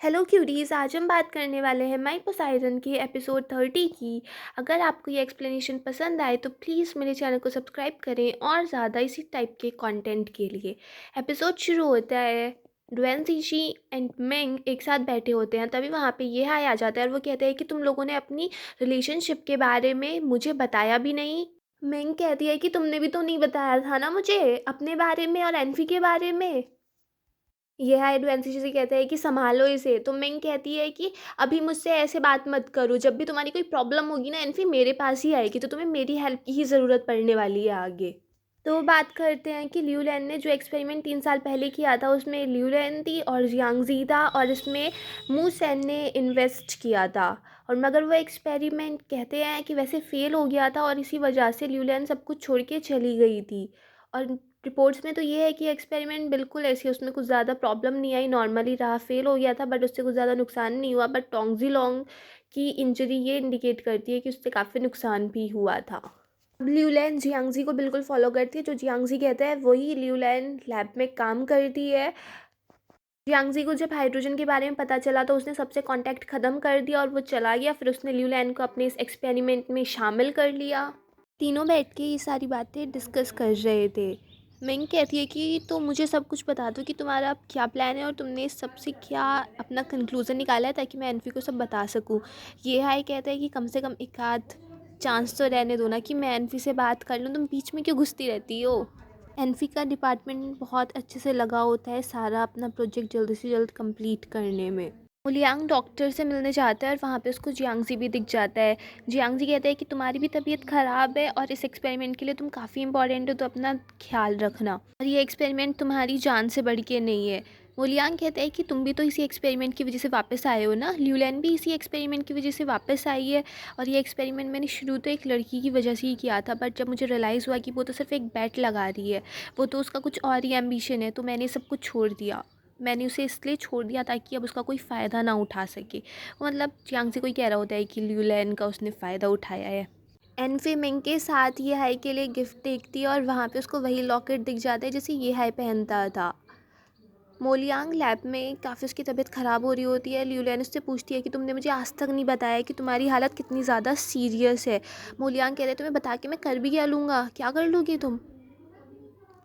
Hello curies, आज हम बात करने वाले हैं माई पोसाइरन के एपिसोड 30 की। अगर आपको ये एक्सप्लेनेशन पसंद आए तो प्लीज़ मेरे चैनल को सब्सक्राइब करें और ज़्यादा इसी टाइप के कंटेंट के लिए। एपिसोड शुरू होता है, ड्वेन सीशी एंड मेंग एक साथ बैठे होते हैं। तभी वहाँ पे ये हाय आ जाता है और वो कहते हैं कि तुम लोगों ने अपनी रिलेशनशिप के बारे में मुझे बताया भी नहीं। मेंग कहती है कि तुमने भी तो नहीं बताया था ना मुझे अपने बारे में और एनफी के बारे में। ये है एडवेंसी से कहते हैं कि संभालो इसे, तो मिंग कहती है कि अभी मुझसे ऐसे बात मत करो, जब भी तुम्हारी कोई प्रॉब्लम होगी ना एनफी मेरे पास ही आएगी, तो तुम्हें मेरी हेल्प की ही ज़रूरत पड़ने वाली है आगे। तो बात करते हैं कि ल्यूलैन ने जो एक्सपेरिमेंट 3 साल पहले किया था उसमें ल्यूलैन थी और जियांगजी था और इसमें मूसेन ने इन्वेस्ट किया था। और मगर वो एक्सपेरिमेंट कहते हैं कि वैसे फेल हो गया था और इसी वजह से ल्यूलैन सब कुछ छोड़ के चली गई थी। और रिपोर्ट्स में तो ये है कि एक्सपेरिमेंट बिल्कुल ऐसी उसमें कुछ ज़्यादा प्रॉब्लम नहीं आई, नॉर्मली रहा, फेल हो गया था बट उससे कुछ ज़्यादा नुकसान नहीं हुआ। बट टोंगजी लॉन्ग की इंजरी ये इंडिकेट करती है कि उससे काफ़ी नुकसान भी हुआ था। अब ल्यूलैन जियांगजी को बिल्कुल फॉलो करती है, जो जियांगजी कहता है वही ल्यूलैन लैब में काम करती है। जियांगजी को जब हाइड्रोजन के बारे में पता चला तो उसने सबसे कांटेक्ट ख़त्म कर दिया और वो चला गया। फिर उसने ल्यूलैन को अपने इस एक्सपेरिमेंट में शामिल कर लिया। तीनों बैठ के ये सारी बातें डिस्कस कर रहे थे। मिंग कहती है कि तो मुझे सब कुछ बता दो कि तुम्हारा अब क्या प्लान है और तुमने इस सब से क्या अपना कंक्लूज़न निकाला है ताकि मैं एनफी को सब बता सकूं। ये हाई कहता है कि कम से कम एक आध चांस तो रहने दो ना कि मैं एनफी से बात कर लूँ, तुम बीच में क्यों घुसती रहती हो। एनफी का डिपार्टमेंट बहुत अच्छे से लगा होता है सारा अपना प्रोजेक्ट जल्द से जल्द कंप्लीट करने में। लियांग डॉक्टर से मिलने जाता है और वहाँ पे उसको जियांगजी भी दिख जाता है। जियांगजी कहता है कि तुम्हारी भी तबीयत ख़राब है और इस एक्सपेरिमेंट के लिए तुम काफ़ी इंपॉर्टेंट हो, तो अपना ख्याल रखना और ये एक्सपेरिमेंट तुम्हारी जान से बढ़ के नहीं है। वो लियांग कहता है कि तुम भी तो इसी एक्सपेरिमेंट की वजह से वापस आए हो ना, ल्यूलैन भी इसी एक्सपेरिमेंट की वजह से वापस आई है। और ये एक्सपेरिमेंट मैंने शुरू तो एक लड़की की वजह से ही किया था, बट जब मुझे रियलाइज़ हुआ कि वो तो सिर्फ एक बैट लगा रही है, वो तो उसका कुछ और ही एम्बिशन है, तो मैंने सब कुछ छोड़ दिया। मैंने उसे इसलिए छोड़ दिया ताकि अब उसका कोई फ़ायदा ना उठा सके। मतलब जियांग से कोई कह रहा होता है कि ल्यूलैन का उसने फ़ायदा उठाया है। एनफी मिंग के साथ ये हाई के लिए गिफ्ट देखती है और वहाँ पे उसको वही लॉकेट दिख जाता है जैसे ये हाई पहनता था। मोलियांग लैब में काफ़ी उसकी तबीयत ख़राब हो रही होती है। ल्यूलैन उससे पूछती है कि तुमने मुझे आज तक नहीं बताया कि तुम्हारी हालत कितनी ज़्यादा सीरियस है। मोलियांग कह रहे तुम्हें बता के मैं कर भी क्या लूँगा, क्या कर लोगी तुम।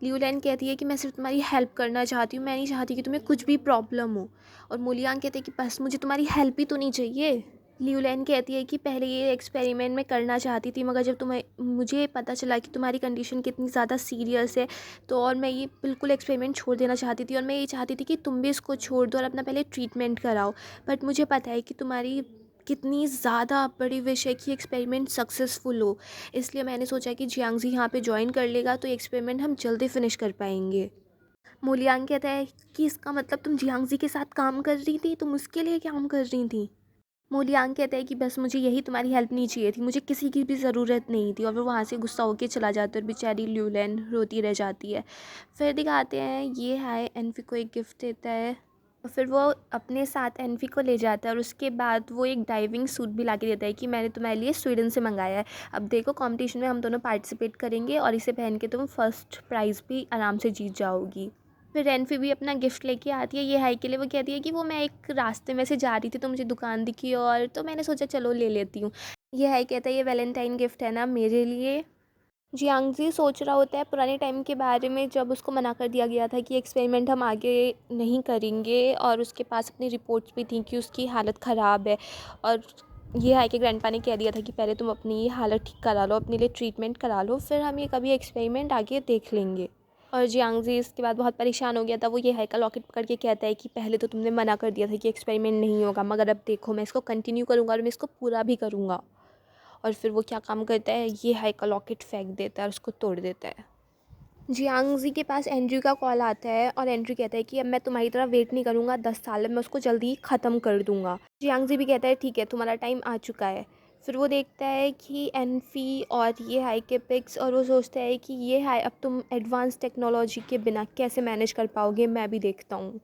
ल्यूलैन कहती है कि मैं सिर्फ तुम्हारी हेल्प करना चाहती हूँ, मैं नहीं चाहती कि तुम्हें कुछ भी प्रॉब्लम हो। और मोलियांग कहते हैं कि बस मुझे तुम्हारी हेल्प ही तो नहीं चाहिए। ल्यूलैन कहती है कि पहले ये एक्सपेरिमेंट मैं करना चाहती थी, मगर जब तुम्हें मुझे पता चला कि तुम्हारी कंडीशन कितनी ज़्यादा सीरियस है तो और मैं ये बिल्कुल एक्सपेरिमेंट छोड़ देना चाहती थी और मैं ये चाहती थी कि तुम भी इसको छोड़ दो और अपना पहले ट्रीटमेंट कराओ। बट मुझे पता है कि तुम्हारी कितनी ज़्यादा बड़ी विश है कि एक्सपेरिमेंट सक्सेसफुल हो, इसलिए मैंने सोचा कि जियांगजी यहाँ पे ज्वाइन कर लेगा तो एक्सपेरिमेंट हम जल्दी फिनिश कर पाएंगे। मूलियांग कहता है कि इसका मतलब तुम जियांगजी के साथ काम कर रही थी, तुम उसके लिए काम कर रही थी। मूलियांग कहता है कि बस मुझे यही तुम्हारी हेल्प नहीं चाहिए थी, मुझे किसी की भी ज़रूरत नहीं थी। और वो वहाँ से गुस्सा होकर चला जाता है और बेचारी ल्यूलैन रोती रह जाती है। फिर दिखाते हैं ये हाय एनफी को एक गिफ्ट देता है और फिर वो अपने साथ एनफी को ले जाता है और उसके बाद वो एक डाइविंग सूट भी ला के देता है कि मैंने तुम्हारे लिए स्वीडन से मंगाया है, अब देखो कंपटीशन में हम दोनों पार्टिसिपेट करेंगे और इसे पहन के तुम फर्स्ट प्राइज़ भी आराम से जीत जाओगी। फिर एनफी भी अपना गिफ्ट लेके आती है ये हाई के लिए। वो कहती है कि वो मैं एक रास्ते में से जा रही थी तो मुझे दुकान दिखी और तो मैंने सोचा चलो ले लेती हूँ। ये हाई कहता है ये वैलेंटाइन गिफ्ट है ना मेरे लिए। जियांगजी सोच रहा होता है पुराने टाइम के बारे में जब उसको मना कर दिया गया था कि एक्सपेरिमेंट हम आगे नहीं करेंगे और उसके पास अपनी रिपोर्ट्स भी थी कि उसकी हालत ख़राब है। और ये हाई के ग्रैंडपा ने कह दिया था कि पहले तुम अपनी ये हालत ठीक करा लो, अपने लिए ट्रीटमेंट करा लो, फिर हम ये कभी एक्सपेरिमेंट आगे देख लेंगे। और जियांगजी इसके बाद बहुत परेशान हो गया था। वो ये हाई का लॉकेट पकड़ के कहता है कि पहले तो तुमने मना कर दिया था कि एक्सपेरिमेंट नहीं होगा, मगर अब देखो मैं इसको कंटिन्यू करूँगा और मैं इसको पूरा भी करूँगा। और फिर वो क्या काम करता है, ये हाई का लॉकेट फेंक देता है और उसको तोड़ देता है। जियांगजी के पास एंड्रयू का कॉल आता है और एंड्रयू कहता है कि अब मैं तुम्हारी तरह वेट नहीं करूँगा, 10 साल में मैं उसको जल्दी ही ख़त्म कर दूँगा। जियांगजी भी कहता है ठीक है तुम्हारा टाइम आ चुका है। फिर वो देखता है कि एनफी और ये हाई के पिक्स और वो सोचता है कि ये हाई अब तुम एडवांस टेक्नोलॉजी के बिना कैसे मैनेज कर पाओगे, मैं भी देखता हूँ।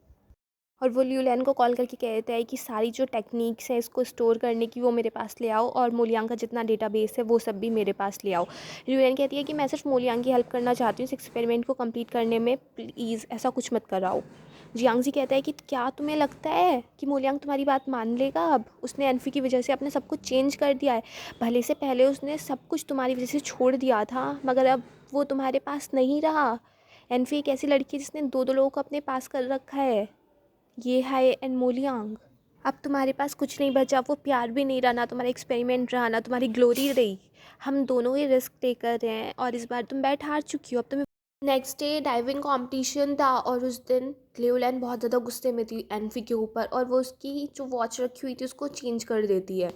और वो ल्यूलैन को कॉल करके कहता है कि सारी जो टेक्निक्स हैं इसको स्टोर करने की वो मेरे पास ले आओ और मोलियांग का जितना डेटाबेस है वो सब भी मेरे पास ले आओ। ल्यूलैन कहती है कि मैं सिर्फ मोलियांग की हेल्प करना चाहती हूँ इस एक्सपेरिमेंट को कंप्लीट करने में, प्लीज़ ऐसा कुछ मत कराओ। जियांग जी कहता है कि क्या तुम्हें लगता है कि मोलियांग तुम्हारी बात मान लेगा? अब उसने एनफी की वजह से अपने सब कुछ चेंज कर दिया है। भले से पहले उसने सब कुछ तुम्हारी वजह से छोड़ दिया था, मगर अब वो तुम्हारे पास नहीं रहा। एनफी एक ऐसी लड़की है जिसने दो दो लोगों को अपने पास कर रखा है, ये है एंड मोलियांग। अब तुम्हारे पास कुछ नहीं बचा, वो प्यार भी नहीं रहा, ना तुम्हारा एक्सपेरिमेंट रहा, ना तुम्हारी ग्लोरी रही। हम दोनों ही रिस्क टेकर हैं और इस बार तुम बैठ हार चुकी हो। अब तुम्हें नेक्स्ट डे डाइविंग कंपटीशन था और उस दिन लियोलैन बहुत ज़्यादा गुस्से में थी एनफी के ऊपर, और वो उसकी जो वॉच रखी हुई थी उसको चेंज कर देती है।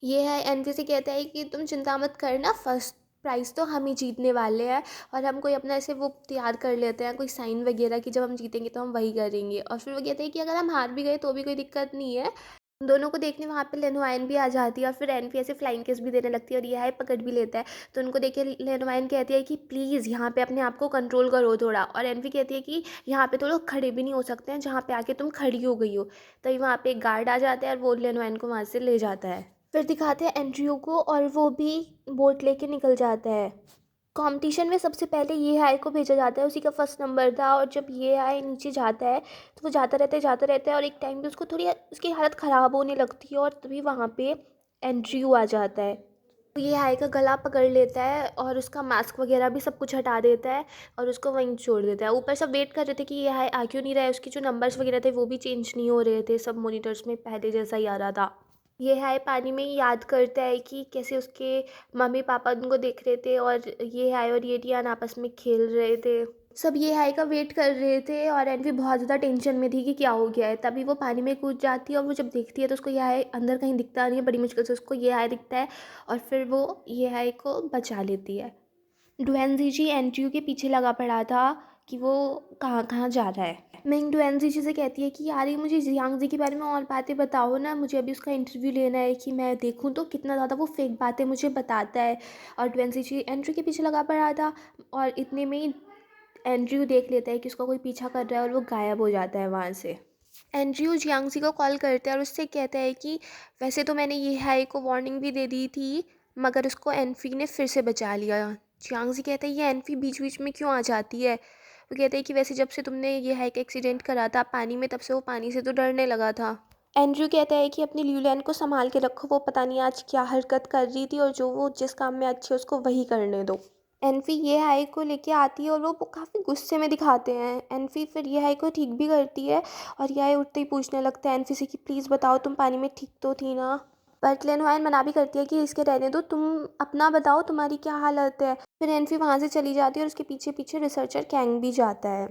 ये है एनफी से कहता है कि तुम चिंता मत करना, फर्स्ट प्राइज़ तो हम ही जीतने वाले हैं। और हम कोई अपना ऐसे वो तैयार कर लेते हैं कोई साइन वगैरह कि जब हम जीतेंगे तो हम वही करेंगे। और फिर वो कहते हैं कि अगर हम हार भी गए तो भी कोई दिक्कत नहीं है। उन दोनों को देखने वहाँ पे लेनोवाइन भी आ जाती है और फिर एनफी ऐसे फ्लाइंग किस भी देने लगती है और ये है पकड़ भी लेता है। तो उनको देख के लेनोवाइन कहती है कि प्लीज़ यहाँ पे अपने आप को कंट्रोल करो थोड़ा, और एनफी कहती है कि यहाँ पे तो लोग खड़े भी नहीं हो सकते हैं जहाँ पे आके तुम खड़ी हो गई हो। तभी वहाँ पे एक गार्ड आ जाता है और वो लेनोवाइन को वहाँ से ले जाता है। फिर दिखाते हैं एंड्रयू को और वो भी बोट लेके निकल जाता है। कंपटीशन में सबसे पहले ये हाई को भेजा जाता है, उसी का फर्स्ट नंबर था। और जब ये हाई नीचे जाता है तो वो जाता रहता है और एक टाइम पे उसको थोड़ी उसकी हालत ख़राब होने लगती है और तभी वहाँ पे एंड्रयू आ जाता है। तो ये हाई का गला पकड़ लेता है और उसका मास्क वगैरह भी सब कुछ हटा देता है और उसको वहीं छोड़ देता है। ऊपर सब वेट कर रहे थे कि ये हाई आ क्यों नहीं रहा है, उसके जो नंबर्स वगैरह थे वो भी चेंज नहीं हो रहे थे, सब मॉनिटर्स में पहले जैसा ही आ रहा था। ये हाय पानी में ही याद करता है कि कैसे उसके मम्मी पापा उनको देख रहे थे और ये हाय और ये टियान आपस में खेल रहे थे। सब ये हाय का वेट कर रहे थे और एनवी बहुत ज़्यादा टेंशन में थी कि क्या हो गया है। तभी वो पानी में कूद जाती है और वो जब देखती है तो उसको ये हाय अंदर कहीं दिखता नहीं है, बड़ी मुश्किल से उसको ये हाय दिखता है और फिर वो ये हाय को बचा लेती है। डुएनजी जी एंड्रयू के पीछे लगा पड़ा था कि वो कहाँ कहाँ जा रहा है। मिंग डुएनजी जी से कहती है कि यार ये मुझे जियांग जी के बारे में और बातें बताओ ना, मुझे अभी उसका इंटरव्यू लेना है कि मैं देखूँ तो कितना ज़्यादा वो फेक बातें मुझे बताता है। और डुएनजी जी एंड्रयू के पीछे लगा पड़ा था और इतने में ही एंड्रयू देख लेता है कि उसका कोई पीछा कर रहा है और वो गायब हो जाता है वहाँ से। एंड्रयू जियांगजी को कॉल करता है और उससे कहता है कि वैसे तो मैंने ये हाई को वार्निंग भी दे दी थी, मगर उसको एनफी ने फिर से बचा लिया। जियांगजी कहता है ये एनफी बीच बीच में क्यों आ जाती है। वो कहते हैं कि वैसे जब से तुमने ये हाई का एक्सीडेंट करा था पानी में, तब से वो पानी से तो डरने लगा था। एंड्रयू कहता है कि अपनी ल्यूलैन को संभाल के रखो, वो पता नहीं आज क्या हरकत कर रही थी और जो वो जिस काम में अच्छी है उसको वही करने दो। एनफी ये हाई को लेके आती है और वो काफ़ी गुस्से में दिखाते हैं। एनफी फिर ये हाई को ठीक भी करती है और ये हाई उठते ही पूछने लगता है एनफी से कि प्लीज़ बताओ तुम पानी में ठीक तो थी ना। बट लेनोहाइन मना भी करती है कि इसके रहने दो, तुम अपना बताओ तुम्हारी क्या हालत है। फिर एनफी वहाँ से चली जाती है और उसके पीछे पीछे रिसर्चर कैंग भी जाता है।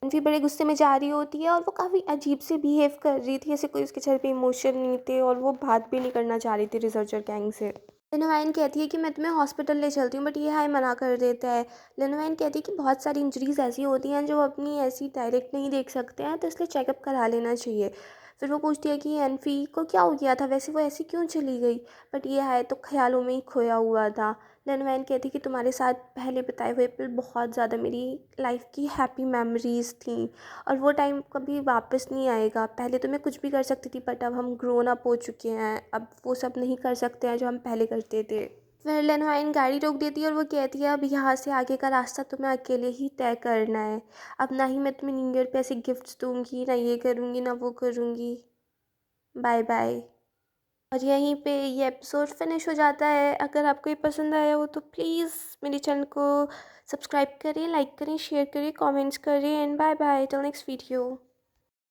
एनफी बड़े गुस्से में जा रही होती है और वो काफ़ी अजीब से बिहेव कर रही थी, ऐसे कोई उसके चेहरे पे इमोशन नहीं थे और वो बात भी नहीं करना चाह रही थी रिसर्चर कैंग से। लेनोवाइन कहती है कि मैं तुम्हें हॉस्पिटल ले चलती हूँ, बट ये हाई मना कर देता है। लेनोवाइन कहती है कि बहुत सारी इंजरीज ऐसी होती हैं जो अपनी ऐसी डायरेक्ट नहीं देख सकते हैं, तो इसलिए चेकअप करा लेना चाहिए। फिर वो पूछती है कि एनफी को क्या हो गया था, वैसे वो ऐसी क्यों चली गई। बट ये हाई तो ख्यालों में ही खोया हुआ था। लेनोवाइन कहती है कि तुम्हारे साथ पहले बिताए हुए पल बहुत ज़्यादा मेरी लाइफ की हैप्पी मेमोरीज थी और वो टाइम कभी वापस नहीं आएगा। पहले तो मैं कुछ भी कर सकती थी, बट अब हम ग्रोन अप हो चुके हैं, अब वो सब नहीं कर सकते हैं जो हम पहले करते थे। फिर लेनोवाइन गाड़ी रोक देती है और वो कहती है अब यहाँ से आगे का रास्ता तुम्हें अकेले ही तय करना है। अब ना ही मैं तुम्हें न्यू ईयर पे ऐसे गिफ्ट्स दूंगी, ना ये करूँगी ना वो करूँगी, बाय बाय। और यहीं पे ये एपिसोड फिनिश हो जाता है। अगर आपको ये पसंद आया हो तो प्लीज़ मेरे चैनल को सब्सक्राइब करें, लाइक करें, शेयर करें, कमेंट्स करें and bye bye till next video.